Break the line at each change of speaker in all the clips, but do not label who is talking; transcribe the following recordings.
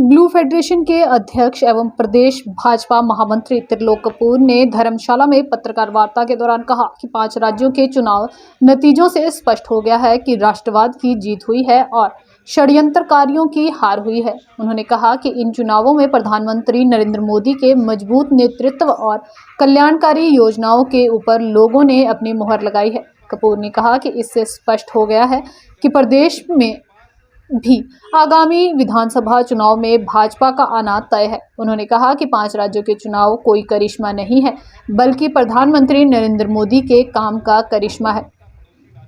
Blue federation के अध्यक्ष एवं प्रदेश भाजपा महामंत्री त्रिलोक कपूर ने धर्मशाला में पत्रकार वार्ता के दौरान कहा कि 5 राज्यों के चुनाव नतीजों से स्पष्ट हो गया है कि राष्ट्रवाद की जीत हुई है और षड्यंत्रकारियों की हार हुई है। उन्होंने कहा कि इन चुनावों में प्रधानमंत्री नरेंद्र मोदी के मजबूत नेतृत्व और कल्याणकारी योजनाओं के ऊपर लोगों ने अपनी मुहर लगाई है। कपूर ने कहा कि इससे स्पष्ट हो गया है कि प्रदेश में भी आगामी विधानसभा चुनाव में भाजपा का आना तय है। उन्होंने कहा कि 5 राज्यों के चुनाव कोई करिश्मा नहीं है, बल्कि प्रधानमंत्री नरेंद्र मोदी के काम का करिश्मा है।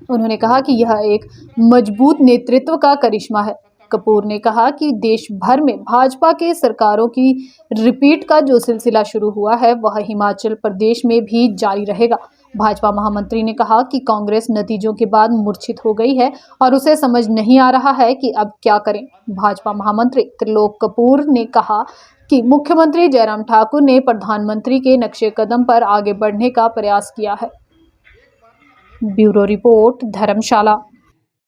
उन्होंने कहा कि यह एक मजबूत नेतृत्व का करिश्मा है। कपूर ने कहा कि देश भर में भाजपा के सरकारों की रिपीट का जो सिलसिला शुरू हुआ है वह हिमाचल प्रदेश में भी जारी रहेगा। भाजपा महामंत्री ने कहा कि कांग्रेस नतीजों के बाद मूर्छित हो गई है और उसे समझ नहीं आ रहा है कि अब क्या करें। भाजपा महामंत्री त्रिलोक कपूर ने कहा कि मुख्यमंत्री जयराम ठाकुर ने प्रधानमंत्री के नक्शे कदम पर आगे बढ़ने का प्रयास किया है। ब्यूरो रिपोर्ट, धर्मशाला।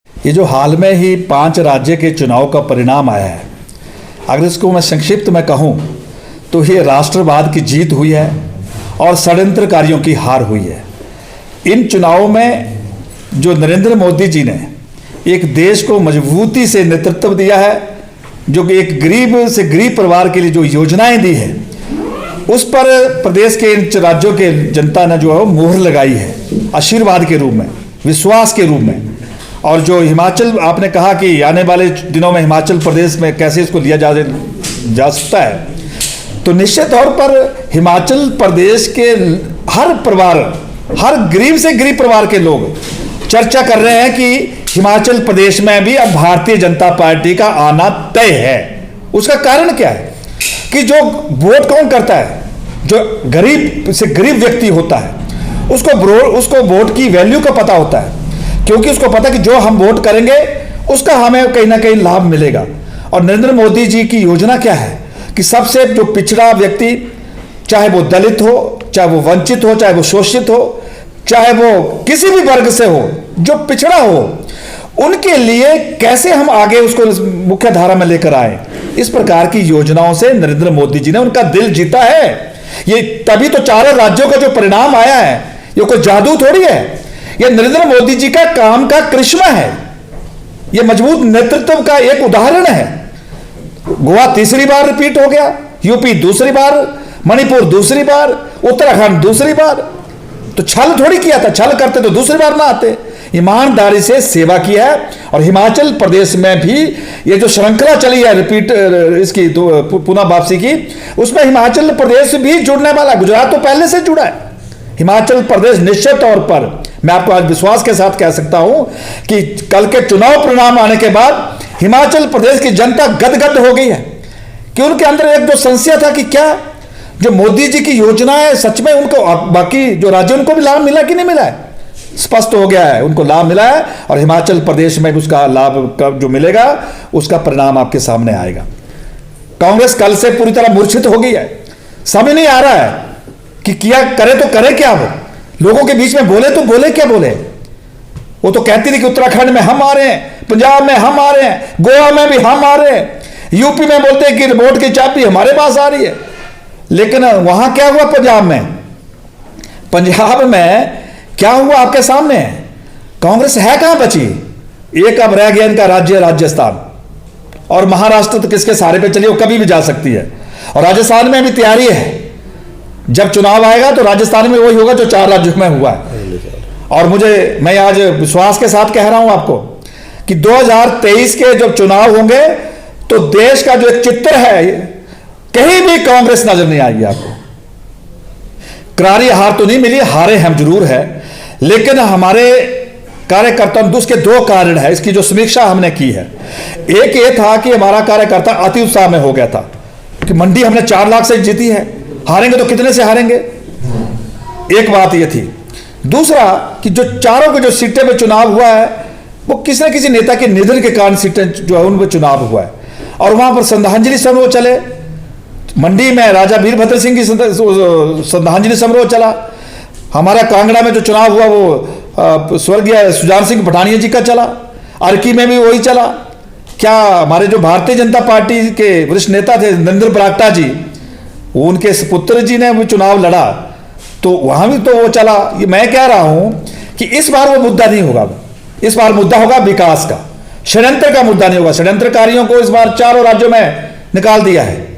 ये जो हाल में ही 5 राज्य के चुनाव का परिणाम आया है, अगर इसको मैं संक्षिप्त में कहूँ तो ये राष्ट्रवाद की जीत हुई है और षड्यंत्रकारियों की हार हुई है। इन चुनावों में जो नरेंद्र मोदी जी ने एक देश को मजबूती से नेतृत्व दिया है, जो कि एक गरीब से गरीब परिवार के लिए जो योजनाएं दी है, उस पर प्रदेश के इन राज्यों के जनता ने जो है मोहर लगाई है, आशीर्वाद के रूप में, विश्वास के रूप में। और जो हिमाचल, आपने कहा कि आने वाले दिनों में हिमाचल प्रदेश में कैसे इसको लिया जा सकता है, तो निश्चित तौर पर हिमाचल प्रदेश के हर परिवार, हर गरीब से गरीब परिवार के लोग चर्चा कर रहे हैं कि हिमाचल प्रदेश में भी अब भारतीय जनता पार्टी का आना तय है। उसका कारण क्या है कि जो वोट कौन करता है, जो गरीब से गरीब व्यक्ति होता है, उसको वोट की वैल्यू का पता होता है, क्योंकि उसको पता कि जो हम वोट करेंगे उसका हमें कहीं ना कहीं लाभ मिलेगा। और नरेंद्र मोदी जी की योजना क्या है कि सबसे जो पिछड़ा व्यक्ति, चाहे वो दलित हो, चाहे वो वंचित हो, चाहे वो शोषित हो, चाहे वो किसी भी वर्ग से हो, जो पिछड़ा हो, उनके लिए कैसे हम आगे उसको मुख्य धारा में लेकर आए, इस प्रकार की योजनाओं से नरेंद्र मोदी जी ने उनका दिल जीता है। ये तभी तो 4 राज्यों का जो परिणाम आया है, ये कोई जादू थोड़ी है, ये नरेंद्र मोदी जी का काम का करिश्मा है। ये मजबूत नेतृत्व का एक उदाहरण है। गोवा तीसरी बार रिपीट हो गया, यूपी दूसरी बार, मणिपुर दूसरी बार, उत्तराखंड दूसरी बार। तो छल थोड़ी किया था, छल करते तो दूसरी बार ना आते। ईमानदारी से सेवा की है। और हिमाचल प्रदेश में भी ये जो श्रृंखला चली है रिपीट इसकी पुनः वापसी की, उसमें हिमाचल प्रदेश भी जुड़ने वाला। गुजरात तो पहले से जुड़ा है, हिमाचल प्रदेश निश्चित तौर पर, मैं आपको आज विश्वास के साथ कह सकता हूं कि कल के चुनाव परिणाम आने के बाद हिमाचल प्रदेश की जनता गदगद हो गई है कि उनके अंदर एक जो संशय था कि क्या जो मोदी जी की योजना है सच में उनको, बाकी जो राज्य उनको भी लाभ मिला कि नहीं मिला है, स्पष्ट हो गया है, उनको लाभ मिला है। और हिमाचल प्रदेश में उसका लाभ जो मिलेगा उसका परिणाम आपके सामने आएगा। कांग्रेस कल से पूरी तरह मूर्छित हो गई है। समझ नहीं आ रहा है कि किया करे तो करे क्या, वो लोगों के बीच में बोले तो बोले क्या बोले। वो तो कहती थी कि उत्तराखंड में हम आ रहे हैं, पंजाब में हम आ रहे हैं, गोवा में भी हम आ रहे हैं, यूपी में बोलते हैं कि रिमोट की चाबी हमारे पास आ रही है। लेकिन वहां क्या हुआ? पंजाब में क्या हुआ आपके सामने है। कांग्रेस है कहां बची? एक अब रह गया इनका राज्य, राजस्थान। और महाराष्ट्र तो किसके सहारे पे चली, वो कभी भी जा सकती है। और राजस्थान में भी तैयारी है, जब चुनाव आएगा तो राजस्थान में वही होगा जो 4 राज्यों में हुआ है। और मैं आज विश्वास के साथ कह रहा हूं आपको कि 2023 के जब चुनाव होंगे तो देश का जो एक चित्र है, कहीं भी कांग्रेस नजर नहीं आएगी आपको। करारी हार तो नहीं मिली, हारे हम जरूर है, लेकिन हमारे कार्यकर्ताओं को उसके 2 कारण है। इसकी जो समीक्षा हमने की है, एक ये था कि हमारा कार्यकर्ता अति उत्साह में हो गया था कि मंडी हमने 4 लाख से जीती है, हारेंगे तो कितने से हारेंगे, एक बात ये थी। दूसरा कि जो चारों को जो सीटें में चुनाव हुआ है वो किसी न किसी नेता के निधन के कारण सीटें जो है उनमें चुनाव हुआ है। और वहां पर श्रद्धांजलि समारोह चले, मंडी में राजा वीरभद्र सिंह की श्रद्धांजलि समारोह चला। हमारा कांगड़ा में जो चुनाव हुआ वो स्वर्गीय सुजान सिंह पठानिया जी का चला, अर्की में भी वही चला। क्या हमारे जो भारतीय जनता पार्टी के वरिष्ठ नेता थे नरेंद्र बरागटा जी, उनके पुत्र जी ने भी चुनाव लड़ा तो वहां भी तो वो चला। ये मैं कह रहा हूं कि इस बार वो मुद्दा नहीं होगा, इस बार मुद्दा होगा विकास का, षड्यंत्र का मुद्दा नहीं होगा। षड्यंत्रकारियों को इस बार चारों राज्यों में निकाल दिया है।